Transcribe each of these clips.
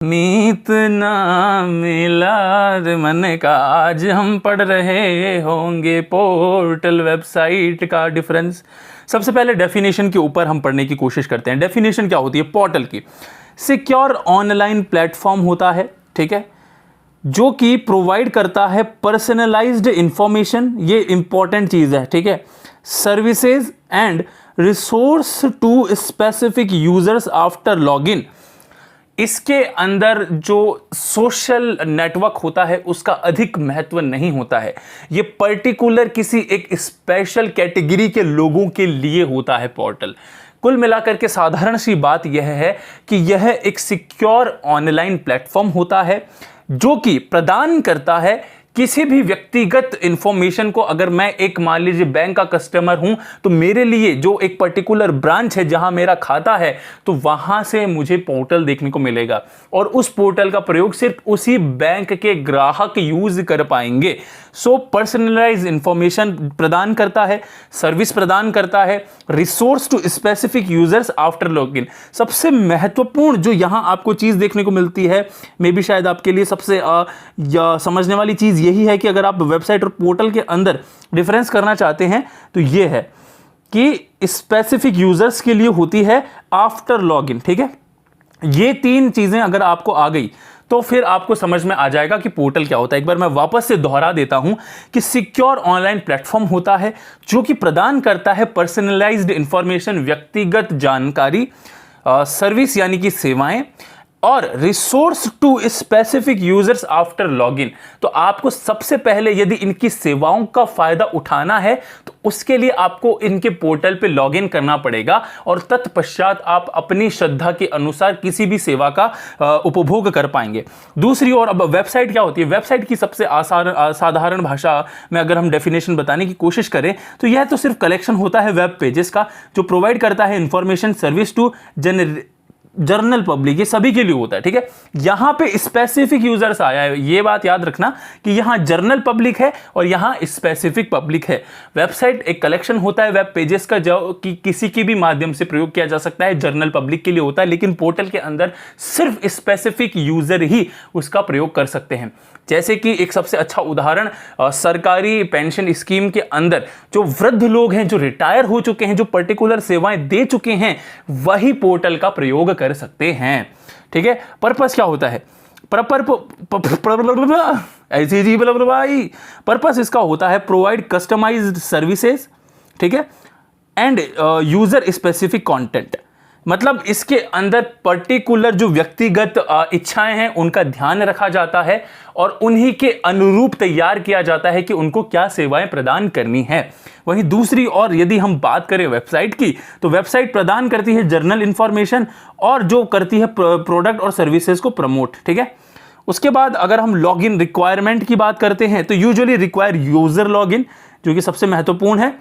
मीत ना मिला मन का, आज हम पढ़ रहे होंगे पोर्टल वेबसाइट का डिफरेंस। सबसे पहले डेफिनेशन के ऊपर हम पढ़ने की कोशिश करते हैं। डेफिनेशन क्या होती है पोर्टल की? सिक्योर ऑनलाइन प्लेटफॉर्म होता है, ठीक है, जो कि प्रोवाइड करता है पर्सनलाइज्ड इंफॉर्मेशन, ये इंपॉर्टेंट चीज है, ठीक है, services and resource to specific users after login. इसके अंदर जो सोशल नेटवर्क होता है उसका अधिक महत्व नहीं होता है, ये पर्टिकुलर किसी एक स्पेशल कैटेगरी के लोगों के लिए होता है पोर्टल। कुल मिलाकर के साधारण सी बात यह है कि यह एक सिक्योर ऑनलाइन प्लेटफॉर्म होता है जो कि प्रदान करता है किसी भी व्यक्तिगत इंफॉर्मेशन को। अगर मैं एक मान लीजिए बैंक का कस्टमर हूं तो मेरे लिए जो एक पर्टिकुलर ब्रांच है जहां मेरा खाता है तो वहां से मुझे पोर्टल देखने को मिलेगा और उस पोर्टल का प्रयोग सिर्फ उसी बैंक के ग्राहक यूज कर पाएंगे। सो पर्सनलाइज्ड इंफॉर्मेशन प्रदान करता है, सर्विस प्रदान करता है, resource to specific users after login. सबसे महत्वपूर्ण जो यहां आपको चीज देखने को मिलती है, मे भी शायद आपके लिए सबसे समझने वाली चीज यही है कि अगर आप वेबसाइट और पोर्टल के अंदर डिफरेंस करना चाहते हैं तो यह है कि स्पेसिफिक यूजर्स के लिए होती है आफ्टर लॉगिन, ठीक है। ये तीन चीजें अगर आपको आ गई तो फिर आपको समझ में आ जाएगा कि पोर्टल क्या होता है। एक बार मैं वापस से दोहरा देता हूं कि सिक्योर ऑनलाइन प्लेटफॉर्म होता है जो कि प्रदान करता है पर्सनलाइज्ड इंफॉर्मेशन, व्यक्तिगत जानकारी, सर्विस यानी कि सेवाएं, और resource to specific users after login. तो आपको सबसे पहले यदि इनकी सेवाओं का फायदा उठाना है तो उसके लिए आपको इनके पोर्टल पे लॉगिन करना पड़ेगा और तत्पश्चात आप अपनी श्रद्धा के अनुसार किसी भी सेवा का उपभोग कर पाएंगे। दूसरी ओर अब वेबसाइट क्या होती है? वेबसाइट की सबसे साधारण भाषा में अगर हम डेफिनेशन बताने की कोशिश करें तो यह तो सिर्फ कलेक्शन होता है वेब पेजेस का जो प्रोवाइड करता है information service to general public, ये सभी के लिए होता है, ठीक है। यहां पे स्पेसिफिक यूजर्स आया है, ये बात याद रखना कि यहां जर्नल पब्लिक है और यहां स्पेसिफिक पब्लिक है। वेबसाइट एक कलेक्शन होता है वेब पेजेस का जो कि किसी के भी माध्यम से प्रयोग किया जा सकता है, जर्नल पब्लिक के लिए होता है, लेकिन पोर्टल के अंदर सिर्फ स्पेसिफिक यूजर ही उसका प्रयोग कर सकते हैं। जैसे कि एक सबसे अच्छा उदाहरण सरकारी पेंशन स्कीम के अंदर जो वृद्ध लोग हैं, जो रिटायर हो चुके हैं, जो पर्टिकुलर सेवाएं दे चुके हैं, वही पोर्टल का प्रयोग कर सकते हैं, ठीक है। पर्पस क्या होता है? ऐसी जी भाई, पर्पस इसका होता है प्रोवाइड कस्टमाइज्ड सर्विसेज, ठीक है, एंड यूजर स्पेसिफिक कंटेंट। मतलब इसके अंदर पर्टिकुलर जो व्यक्तिगत इच्छाएं हैं उनका ध्यान रखा जाता है और उन्हीं के अनुरूप तैयार किया जाता है कि उनको क्या सेवाएं प्रदान करनी है। वहीं दूसरी ओर यदि हम बात करें वेबसाइट की तो वेबसाइट प्रदान करती है जर्नल इंफॉर्मेशन और जो करती है प्रोडक्ट और सर्विसेज को प्रमोट, ठीक है। उसके बाद अगर हम लॉगिन रिक्वायरमेंट की बात करते हैं तो यूजुअली रिक्वायर यूजर लॉगिन, जो कि सबसे महत्वपूर्ण है,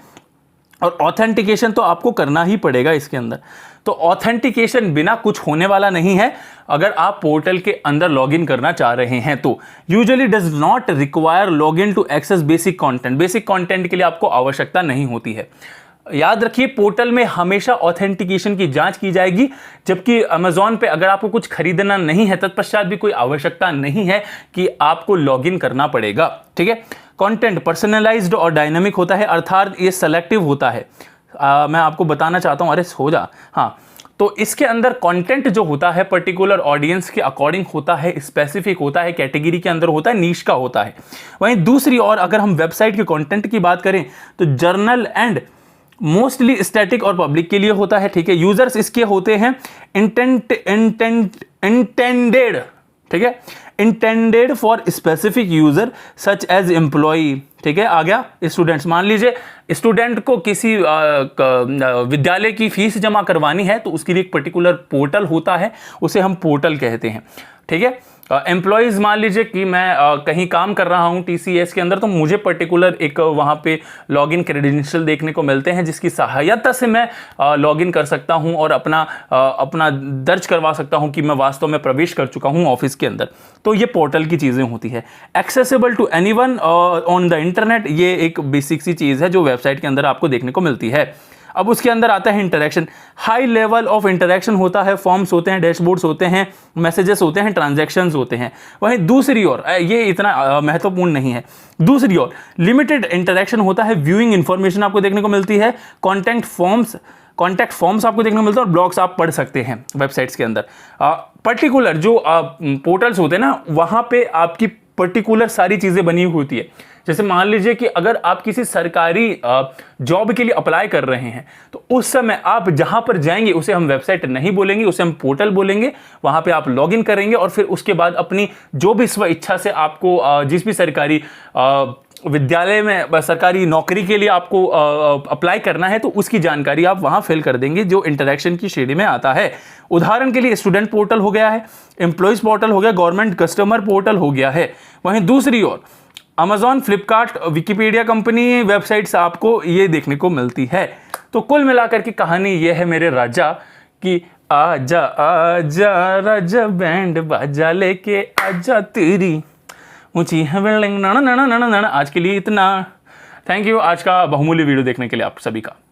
और ऑथेंटिकेशन तो आपको करना ही पड़ेगा इसके अंदर। तो ऑथेंटिकेशन बिना कुछ होने वाला नहीं है अगर आप पोर्टल के अंदर लॉगिन करना चाह रहे हैं तो। Usually does not require login to access basic content. Basic content के लिए आपको आवश्यकता नहीं होती है। याद रखिए पोर्टल में हमेशा ऑथेंटिकेशन की जांच की जाएगी, जबकि अमेजॉन पे अगर आपको कुछ खरीदना नहीं है तत्पश्चात भी कोई आवश्यकता नहीं है कि आपको लॉगिन करना पड़ेगा, ठीक है। कंटेंट पर्सनलाइज्ड और डायनामिक होता है, अर्थात ये सेलेक्टिव होता है। मैं आपको बताना चाहता हूं, अरे सो जा, हाँ। तो इसके अंदर कंटेंट जो होता है पर्टिकुलर ऑडियंस के अकॉर्डिंग होता है, स्पेसिफिक होता है, कैटेगरी के अंदर होता है, नीश का होता है। वहीं दूसरी ओर अगर हम वेबसाइट के कंटेंट की बात करें तो जर्नल एंड मोस्टली स्टैटिक और पब्लिक के लिए होता है, ठीक है। यूजर्स इसके होते हैं इंटेंडेड, ठीक है, intended for specific user such as employee, ठीक है। आ गया स्टूडेंट्स, मान लीजिए स्टूडेंट को किसी विद्यालय की फीस जमा करवानी है तो उसके लिए एक पर्टिकुलर पोर्टल होता है, उसे हम पोर्टल कहते हैं, ठीक है। एम्प्लॉयज़ मान लीजिए कि मैं कहीं काम कर रहा हूं टीसीएस के अंदर, तो मुझे पर्टिकुलर एक वहां पे लॉगिन क्रेडेंशियल देखने को मिलते हैं जिसकी सहायता से मैं लॉगिन कर सकता हूं और अपना दर्ज करवा सकता हूं कि मैं वास्तव में प्रवेश कर चुका हूं ऑफिस के अंदर। तो ये पोर्टल की चीज़ें होती है। Accessible to anyone on the internet, ये एक बेसिक सी चीज़ है जो वेबसाइट के अंदर आपको देखने को मिलती है। अब उसके अंदर आता है interaction, high level of interaction होता है, फॉर्म्स होते हैं, डैशबोर्ड्स होते हैं, मैसेजेस होते हैं, ट्रांजैक्शंस होते हैं। वहीं दूसरी ओर ये इतना महत्वपूर्ण नहीं है, दूसरी ओर लिमिटेड इंटरेक्शन होता है, व्यूइंग इंफॉर्मेशन आपको देखने को मिलती है, कॉन्टैक्ट फॉर्म्स आपको देखने को मिलता है और ब्लॉग्स आप पढ़ सकते हैं वेबसाइट्स के अंदर। पर्टिकुलर जो पोर्टल्स होते हैं ना, वहाँ पे आपकी पर्टिकुलर सारी चीज़ें बनी हुई होती है। जैसे मान लीजिए कि अगर आप किसी सरकारी जॉब के लिए अप्लाई कर रहे हैं, तो उस समय आप जहां पर जाएंगे उसे हम वेबसाइट नहीं बोलेंगे, उसे हम पोर्टल बोलेंगे। वहां पे आप लॉगिन करेंगे और फिर उसके बाद अपनी जो भी स्व इच्छा से आपको जिस भी सरकारी विद्यालय में, सरकारी नौकरी के लिए आपको अप्लाई करना है, तो उसकी जानकारी आप वहां फिल कर देंगे, जो इंटरेक्शन की श्रेणी में आता है। उदाहरण के लिए स्टूडेंट पोर्टल हो गया है, एम्प्लॉयज पोर्टल हो गया, गवर्नमेंट कस्टमर पोर्टल हो गया है। वहीं दूसरी ओर Amazon, Flipkart, Wikipedia company websites आपको ये देखने को मिलती है। तो कुल मिलाकर की कहानी ये है मेरे राजा कि आजा आजा राजा बैंड बाजा लेके आजा तेरी ऊंची है बिल्डिंग। आज के लिए इतना। थैंक यू आज का बहुमूल्य वीडियो देखने के लिए आप सभी का।